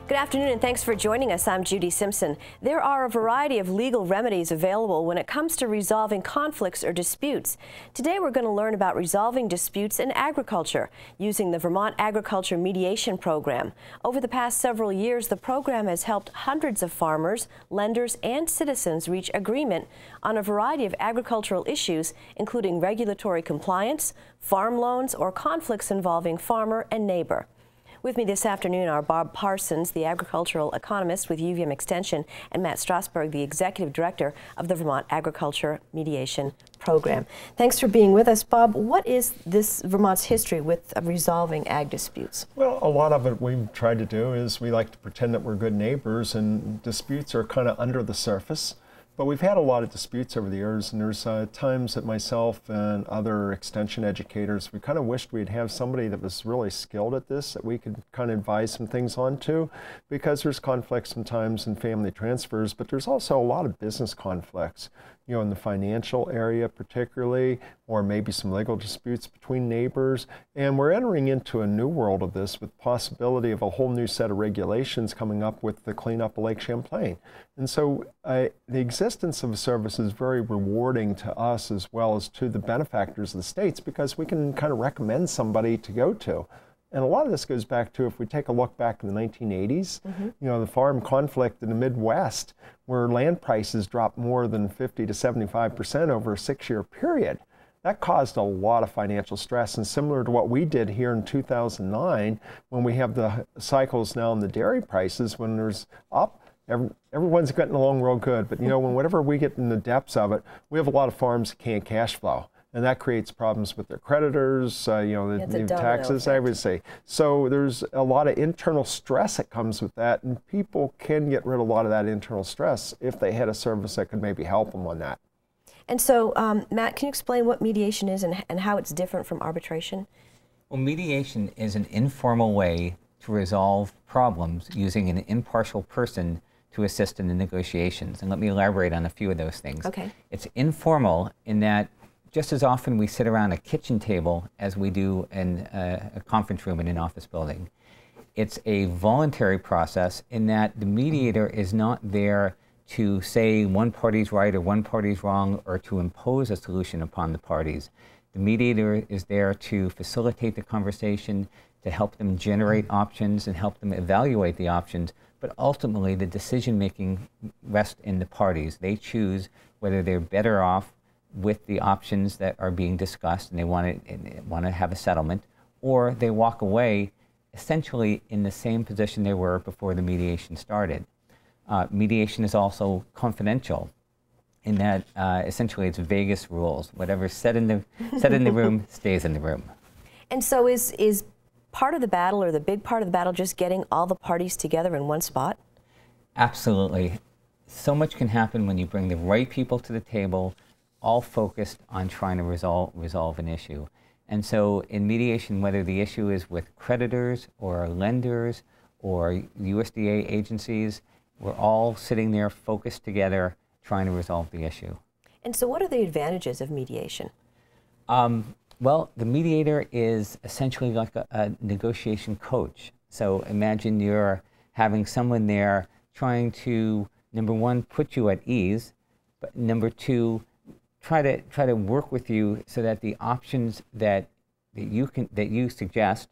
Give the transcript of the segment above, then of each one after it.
Good afternoon and thanks for joining us. I'm Judy Simpson. There are a variety of legal remedies available when it comes to resolving conflicts or disputes. Today we're going to learn about resolving disputes in agriculture using the Vermont Agriculture Mediation Program. Over the past several years, the program has helped hundreds of farmers, lenders, and citizens reach agreement on a variety of agricultural issues, including regulatory compliance, farm loans, or conflicts involving farmer and neighbor. With me this afternoon are Bob Parsons, the agricultural economist with UVM Extension, and Matt Strasberg, the executive director of the Vermont Agriculture Mediation Program. Thanks for being with us. Bob, what is this Vermont's history with resolving ag disputes? Well, a lot of it we've tried to do is we like to pretend that we're good neighbors, and disputes are kind of under the surface. But we've had a lot of disputes over the years, and there's times that myself and other extension educators, we kind of wished we'd have somebody that was really skilled at this, that we could kind of advise some things on to, because there's conflicts sometimes in family transfers, but there's also a lot of business conflicts, you know, in the financial area particularly, or maybe some legal disputes between neighbors. And we're entering into a new world of this with possibility of a whole new set of regulations coming up with the cleanup of Lake Champlain. And so the existence of a service is very rewarding to us as well as to the benefactors of the states, because we can kind of recommend somebody to go to. And a lot of this goes back to, if we take a look back in the 1980s, you know, the farm conflict in the Midwest, where land prices dropped more than 50 to 75% over a 6-year period. That caused a lot of financial stress, and similar to what we did here in 2009, when we have the cycles now in the dairy prices, when there's up, everyone's getting along real good. But you know, whenever we get in the depths of it, we have a lot of farms that can't cash flow. And that creates problems with their creditors, you know, the taxes, everything. So there's a lot of internal stress that comes with that, and people can get rid of a lot of that internal stress if they had a service that could maybe help them on that. And so, Matt, can you explain what mediation is and how it's different from arbitration? Well, mediation is an informal way to resolve problems using an impartial person to assist in the negotiations. And let me elaborate on a few of those things. Okay. It's informal in that just as often we sit around a kitchen table as we do in a conference room in an office building. It's a voluntary process in that the mediator is not there to say one party's right or one party's wrong, or to impose a solution upon the parties. The mediator is there to facilitate the conversation, to help them generate options and help them evaluate the options, but ultimately the decision-making rests in the parties. They choose whether they're better off with the options that are being discussed and they want to have a settlement, or they walk away essentially in the same position they were before the mediation started. Mediation is also confidential in that essentially it's Vegas rules. Whatever's said in the room stays in the room. And so is part of the battle, or the big part of the battle, just getting all the parties together in one spot? Absolutely. So much can happen when you bring the right people to the table, all focused on trying to resolve an issue. And so in mediation, whether the issue is with creditors or lenders or USDA agencies, we're all sitting there focused together trying to resolve the issue. And so what are the advantages of mediation? Well, the mediator is essentially like a negotiation coach. So imagine you're having someone there trying to, number one, put you at ease, but number two, try to work with you so that the options that you suggest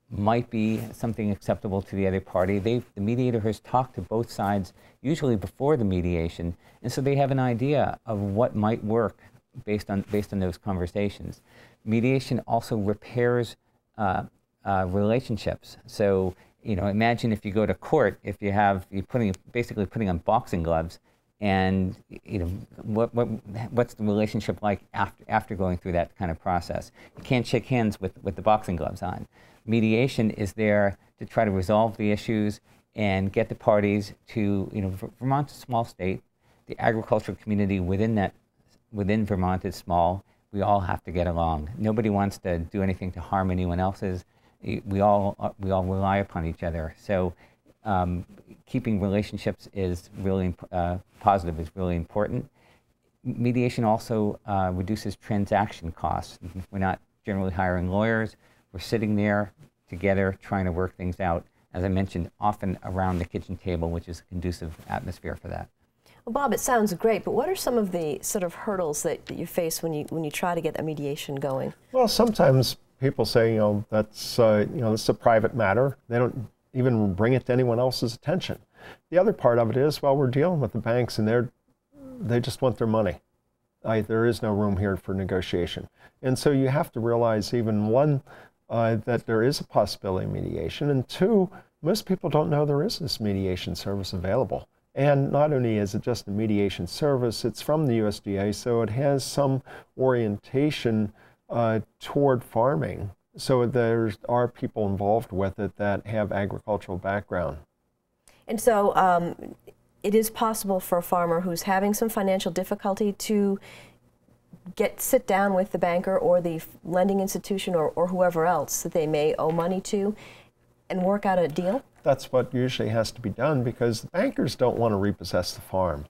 might be something acceptable to the other party. The mediator has talked to both sides usually before the mediation, and so they have an idea of what might work based on those conversations. Mediation also repairs relationships. So you know, imagine if you go to court, if you're basically putting on boxing gloves. And you know, what's the relationship like after going through that kind of process? You can't shake hands with the boxing gloves on. Mediation is there to try to resolve the issues and get the parties to, you know, Vermont's a small state. The agricultural community within Vermont is small. We all have to get along. Nobody wants to do anything to harm anyone else's. We all rely upon each other. So keeping relationships is really positive, is really important. Mediation also reduces transaction costs. We're not generally hiring lawyers. We're sitting there together trying to work things out. as I mentioned, often around the kitchen table, which is a conducive atmosphere for that. Well, Bob, it sounds great, but what are some of the sort of hurdles that you face when you try to get a mediation going? Well, sometimes people say, that's this is a private matter. They don't even bring it to anyone else's attention. The other part of it is, well, we're dealing with the banks, and they just want their money. There is no room here for negotiation. And so you have to realize, even one, that there is a possibility of mediation, and two, most people don't know there is this mediation service available. And not only is it just a mediation service, it's from the USDA, so it has some orientation toward farming. So there are people involved with it that have agricultural background. And so it is possible for a farmer who's having some financial difficulty to sit down with the banker or the lending institution or whoever else that they may owe money to and work out a deal? That's what usually has to be done, because the bankers don't want to repossess the farm.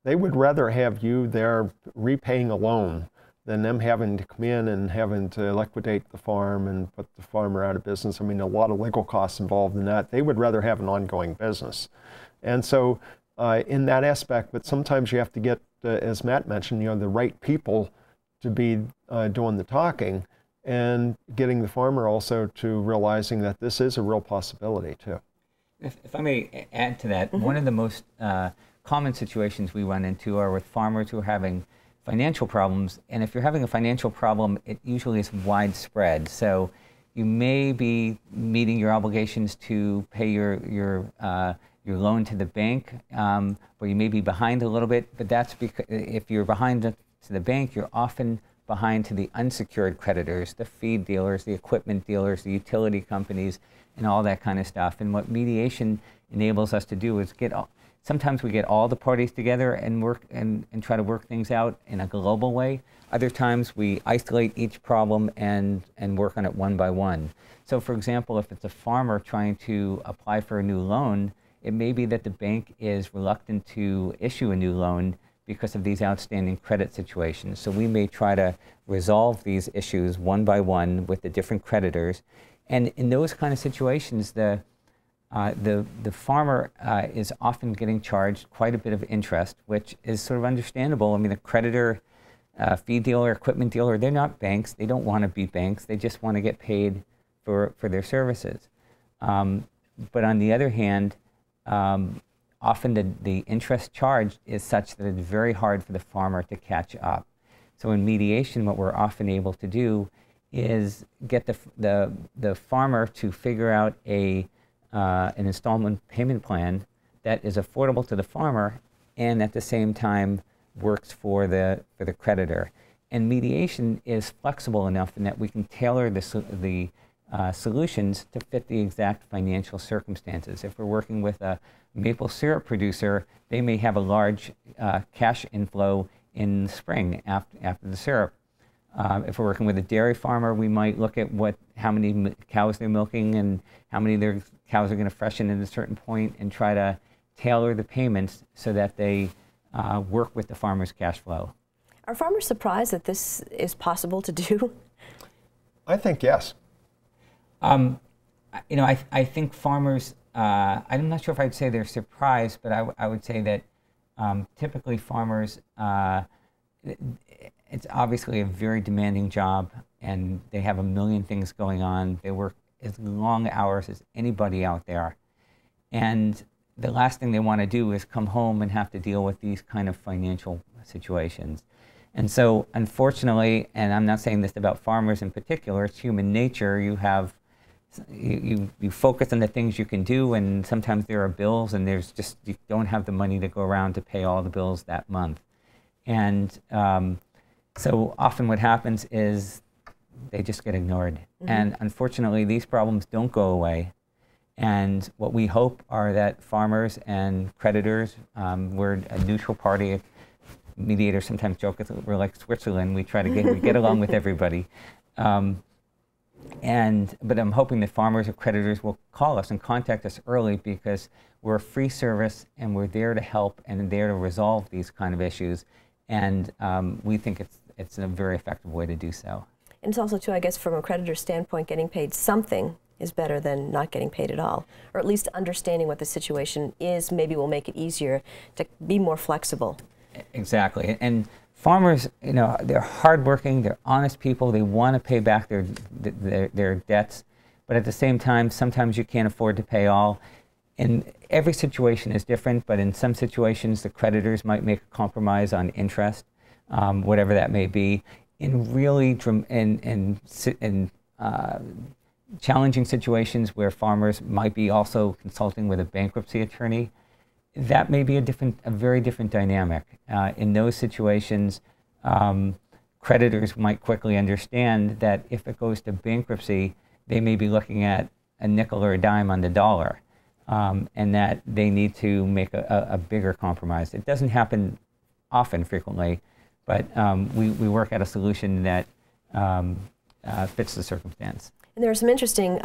They would rather have you there repaying a loan than them having to come in and having to liquidate the farm and put the farmer out of business. I mean, a lot of legal costs involved in that. They would rather have an ongoing business. And so in that aspect, but sometimes you have to get, as Matt mentioned, the right people to be doing the talking, and getting the farmer also to realizing that this is a real possibility too. If I may add to that, one of the most common situations we run into are with farmers who are having financial problems. And if you're having a financial problem, it usually is widespread. So you may be meeting your obligations to pay your loan to the bank, or you may be behind a little bit. But that's because if you're behind to the bank, you're often behind to the unsecured creditors, the feed dealers, the equipment dealers, the utility companies, and all that kind of stuff. And what mediation enables us to do is sometimes we get all the parties together and work and try to work things out in a global way. Other times we isolate each problem and work on it one by one. So for example, if it's a farmer trying to apply for a new loan, it may be that the bank is reluctant to issue a new loan because of these outstanding credit situations. So we may try to resolve these issues one by one with the different creditors. And in those kind of situations, the farmer is often getting charged quite a bit of interest, which is sort of understandable. I mean, the creditor, feed dealer, equipment dealer, they're not banks. They don't want to be banks. They just want to get paid for their services. But on the other hand, often the interest charged is such that it's very hard for the farmer to catch up. So in mediation, what we're often able to do is get the farmer to figure out an installment payment plan that is affordable to the farmer and at the same time works for the creditor. And mediation is flexible enough in that we can tailor the solutions to fit the exact financial circumstances. If we're working with a maple syrup producer, they may have a large cash inflow in the spring after the syrup. If we're working with a dairy farmer, we might look at how many cows they're milking and how many their cows are going to freshen at a certain point, and try to tailor the payments so that they work with the farmer's cash flow. Are farmers surprised that this is possible to do? I think yes. I think farmers, I'm not sure if I'd say they're surprised, but I would say that typically farmers, it's obviously a very demanding job, and they have a million things going on. They work as long hours as anybody out there. And the last thing they want to do is come home and have to deal with these kind of financial situations. And so, unfortunately, and I'm not saying this about farmers in particular, it's human nature. You focus on the things you can do, and sometimes there are bills, and you don't have the money to go around to pay all the bills that month. And so often what happens is they just get ignored. Mm-hmm. And unfortunately, these problems don't go away. And what we hope are that farmers and creditors, we're a neutral party. Mediators sometimes joke we're like Switzerland. We try to get along with everybody. But I'm hoping that farmers or creditors will call us and contact us early, because we're a free service and we're there to help and there to resolve these kind of issues. And we think it's a very effective way to do so. And it's also, too, I guess, from a creditor's standpoint, getting paid something is better than not getting paid at all. Or at least understanding what the situation is maybe will make it easier to be more flexible. Exactly. And farmers, you know, they're hardworking, they're honest people, they want to pay back their debts, but at the same time, sometimes you can't afford to pay all. And every situation is different, but in some situations, the creditors might make a compromise on interest, whatever that may be. In really challenging situations where farmers might be also consulting with a bankruptcy attorney, that may be a very different dynamic. In those situations, creditors might quickly understand that if it goes to bankruptcy, they may be looking at a nickel or a dime on the dollar, and that they need to make a bigger compromise. It doesn't happen often, frequently, but we work at a solution that fits the circumstance. And there are some interesting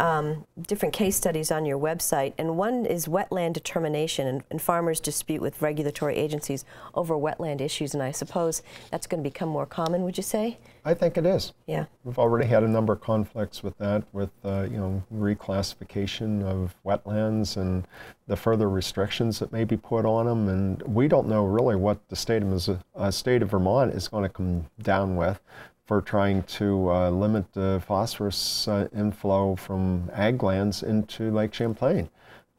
different case studies on your website, and one is wetland determination and farmers dispute with regulatory agencies over wetland issues, and I suppose that's going to become more common, would you say? I think it is. Yeah. We've already had a number of conflicts with that, with you know, reclassification of wetlands and the further restrictions that may be put on them, and we don't know really what the state of Vermont is going to come down with for trying to limit the phosphorus inflow from ag lands into Lake Champlain.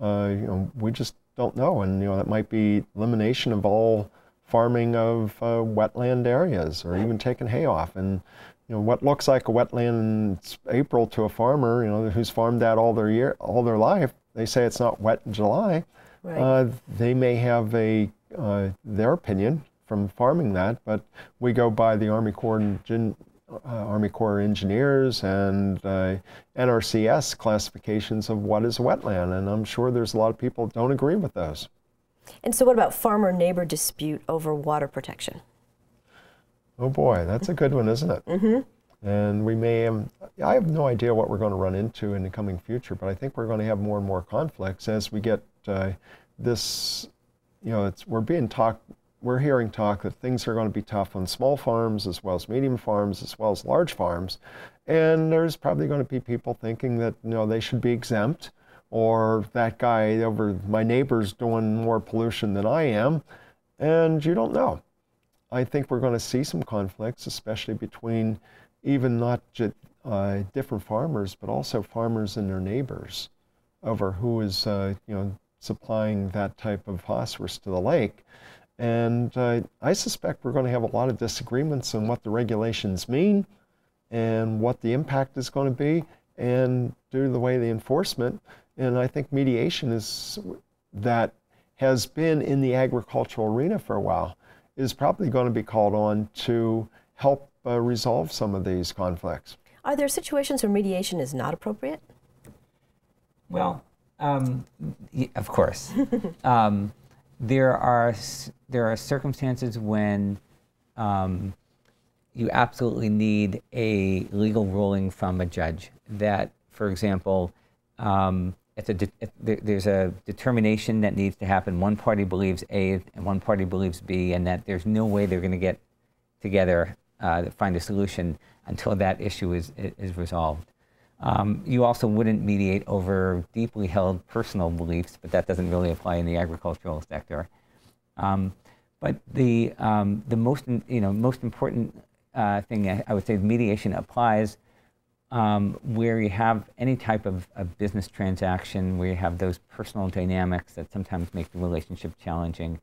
You know, we just don't know, and you know, that might be elimination of all farming of wetland areas, or even taking hay off. And you know, what looks like a wetland in April to a farmer, you know, who's farmed that all their life, they say it's not wet in July. Right. They may have their opinion from farming that, but we go by the Army Corps engineers and NRCS classifications of what is a wetland, and I'm sure there's a lot of people that don't agree with those. And so what about farmer-neighbor dispute over water protection? Oh boy, that's a good one, isn't it? Mm-hmm. And we may I have no idea what we're going to run into in the coming future, but I think we're going to have more and more conflicts as we get this, you know, we're hearing talk that things are going to be tough on small farms as well as medium farms as well as large farms. And there's probably going to be people thinking that, you know, they should be exempt, or that guy over my neighbor's doing more pollution than I am. And you don't know. I think we're going to see some conflicts, especially between even not just different farmers, but also farmers and their neighbors over who is, you know, supplying that type of phosphorus to the lake. And I suspect we're going to have a lot of disagreements on what the regulations mean and what the impact is going to be, and due to the way the enforcement. And I think mediation that has been in the agricultural arena for a while is probably going to be called on to help resolve some of these conflicts. Are there situations where mediation is not appropriate? Well, of course. There are circumstances when you absolutely need a legal ruling from a judge. That, for example, there's a determination that needs to happen. One party believes A and one party believes B, and that there's no way they're going to get together to find a solution until that issue is resolved. You also wouldn't mediate over deeply held personal beliefs, but that doesn't really apply in the agricultural sector. But the most important thing I would say, mediation applies where you have any type of business transaction, where you have those personal dynamics that sometimes make the relationship challenging.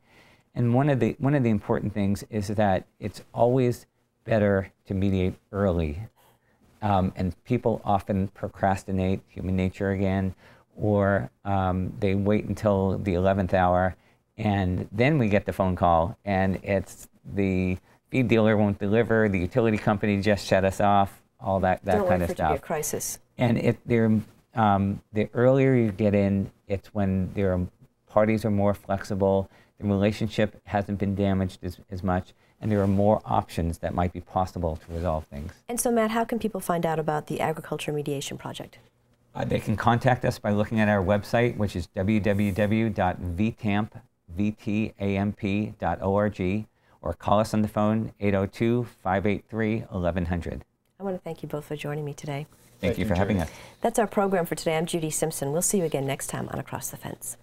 And one of the important things is that it's always better to mediate early. And people often procrastinate, human nature again, or they wait until the 11th hour, and then we get the phone call, and it's the feed dealer won't deliver, the utility company just shut us off, all that kind of stuff. Don't wait for it to be a crisis. And the earlier you get in, it's when parties are more flexible, the relationship hasn't been damaged as much, and there are more options that might be possible to resolve things. And so, Matt, how can people find out about the Agricultural Mediation Project? They can contact us by looking at our website, which is www.vtamp.org, or call us on the phone, 802-583-1100. I want to thank you both for joining me today. Thank you for having us. That's our program for today. I'm Judy Simpson. We'll see you again next time on Across the Fence.